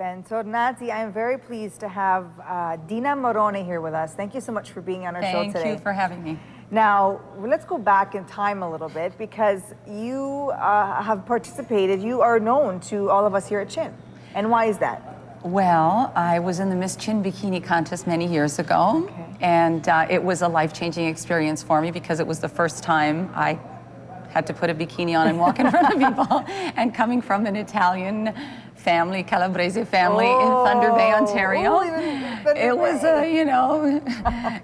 Bentornati. I'm very pleased to have Dina Morrone here with us. Thank you so much for being on our show today. Thank you for having me. Now, let's go back in time a little bit because you have participated, you are known to all of us here at Chin. And why is that? Well, I was in the Miss Chin Bikini contest many years ago, and it was a life-changing experience for me because it was the first time I had to put a bikini on and walk in front of people. And coming from an Italian family, Calabrese family in Thunder Bay, Ontario, it was, you know,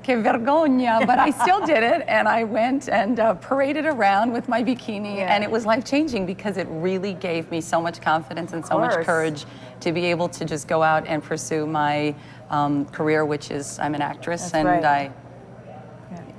que vergogna, but I still did it, and I went and paraded around with my bikini, and it was life-changing because it really gave me so much confidence and so much courage to be able to just go out and pursue my career, which is I'm an actress,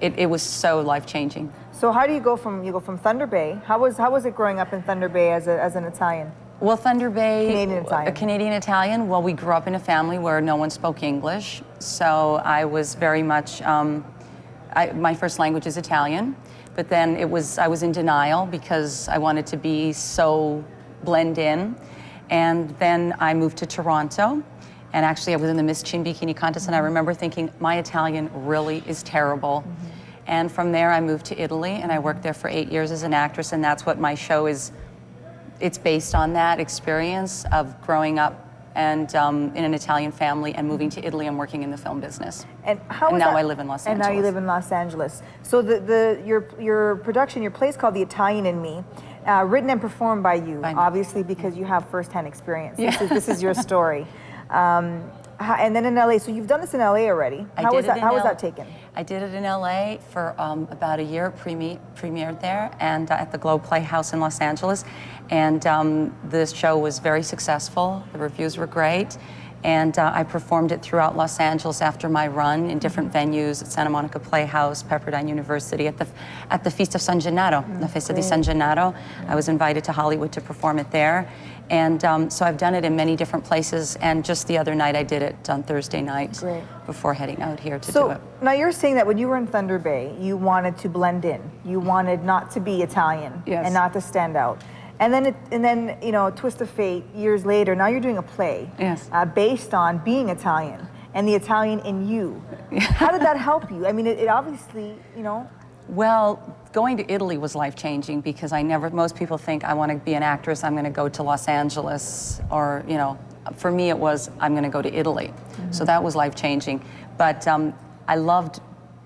it was so life-changing. So how do you go from Thunder Bay? How was it growing up in Thunder Bay as an Italian? Well, Thunder Bay, Canadian Italian. A Canadian Italian. Well, we grew up in a family where no one spoke English, so I was very much. My first language is Italian, but then I was in denial because I wanted to be so blend in, and then I moved to Toronto, and actually I was in the Miss Chin Bikini contest, and I remember thinking my Italian really is terrible. And from there, I moved to Italy, and I worked there for 8 years as an actress, and that's what my show is. It's based on that experience of growing up and in an Italian family and moving to Italy and working in the film business. And now I live in Los Angeles. And now you live in Los Angeles. So your production, your play is called The Italian in Me, written and performed by you, obviously because you have firsthand experience. This is your story. And then in LA, so you've done this in LA already. How was that taken? I did it in LA for about a year, premiered there, and at the Diesel Playhouse in Los Angeles. And this show was very successful. The reviews were great. And I performed it throughout Los Angeles after my run in different venues at Santa Monica Playhouse, Pepperdine University, at the Feast of San Gennaro, La Festa di San Gennaro. I was invited to Hollywood to perform it there. And so I've done it in many different places, and just the other night I did it on Thursday night before heading out here to do it. So now you're saying that when you were in Thunder Bay, you wanted to blend in. You wanted not to be Italian and not to stand out. And then, you know, twist of fate, years later, now you're doing a play based on being Italian and the Italian in you. How did that help you? I mean, it obviously, you know. Well, going to Italy was life-changing because most people think I want to be an actress, I'm going to go to Los Angeles, or, you know, for me it was, I'm going to go to Italy. So that was life-changing. But I loved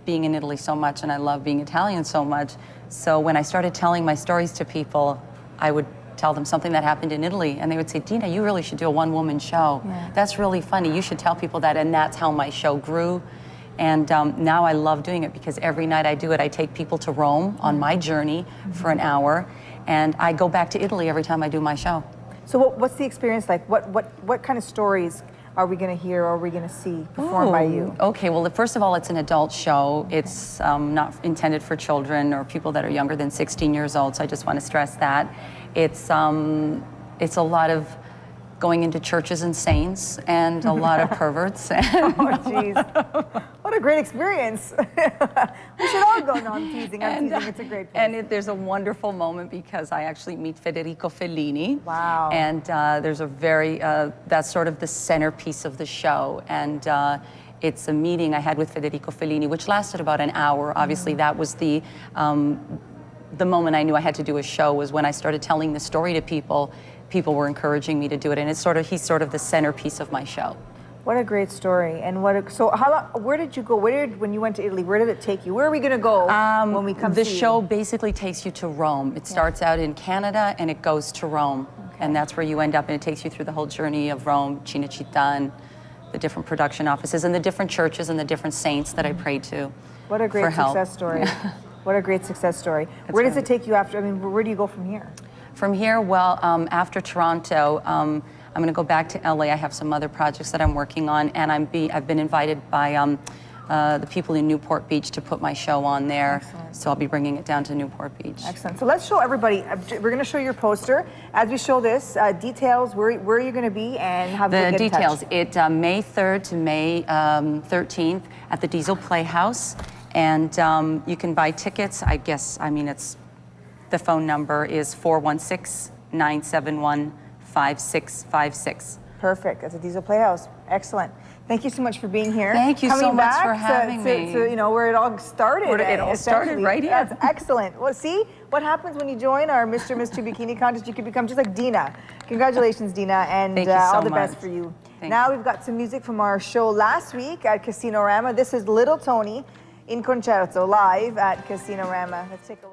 being in Italy so much, and I love being Italian so much. So when I started telling my stories to people, I would tell them something that happened in Italy, and they would say, Dina, you really should do a one-woman show. That's really funny. You should tell people that, and that's how my show grew. And now I love doing it because every night I do it, I take people to Rome on my journey for an hour, and I go back to Italy every time I do my show. So what's the experience like? What kind of stories are we going to hear or are we going to see performed by you? Okay, well, first of all, it's an adult show. It's not intended for children or people that are younger than 16 years old, so I just want to stress that. It's a lot of going into churches and saints and a lot of perverts. Oh, jeez. What a great experience. We should all go. No, I'm teasing. It's a great place. And there's a wonderful moment because I actually meet Federico Fellini. Wow. And there's a very, that's sort of the centerpiece of the show. And it's a meeting I had with Federico Fellini, which lasted about an hour. Obviously, that was the moment I knew I had to do a show was when I started telling the story to people. People were encouraging me to do it, and he's sort of the centerpiece of my show. What a great story! And where did you go? When you went to Italy, where did it take you? Where are we going to go when we come? The show basically takes you to Rome. It starts out in Canada and it goes to Rome, and that's where you end up. And it takes you through the whole journey of Rome, Cinecittà, and the different production offices, and the different churches and the different saints that I prayed to. What a great success story! What a great success story! Where does it take you after? I mean, where do you go from here? From here, well, after Toronto, I'm going to go back to LA. I have some other projects that I'm working on, and I've been invited by the people in Newport Beach to put my show on there. Excellent. So I'll be bringing it down to Newport Beach. Excellent. So let's show everybody. We're going to show your poster. As we show this, details, where are you going to be and how do you get in touch? The details, May 3rd to May 13th at the Diesel Playhouse. And you can buy tickets, the phone number is 416-971-5656. Perfect. That's a Diesel Playhouse. Excellent. Thank you so much for being here. Thank you so much for having me. To, you know, where it all started. Where it all started right here. That's excellent. Well, see what happens when you join our Mr. and Miss 2 Bikini contest. You can become just like Dina. Congratulations, Dina, and Thank you so all the much. best for you. Thank Now you. we've got some music from our show last week at Casino Rama. This is Little Tony in Concerto live at Casino Rama. Let's take a look.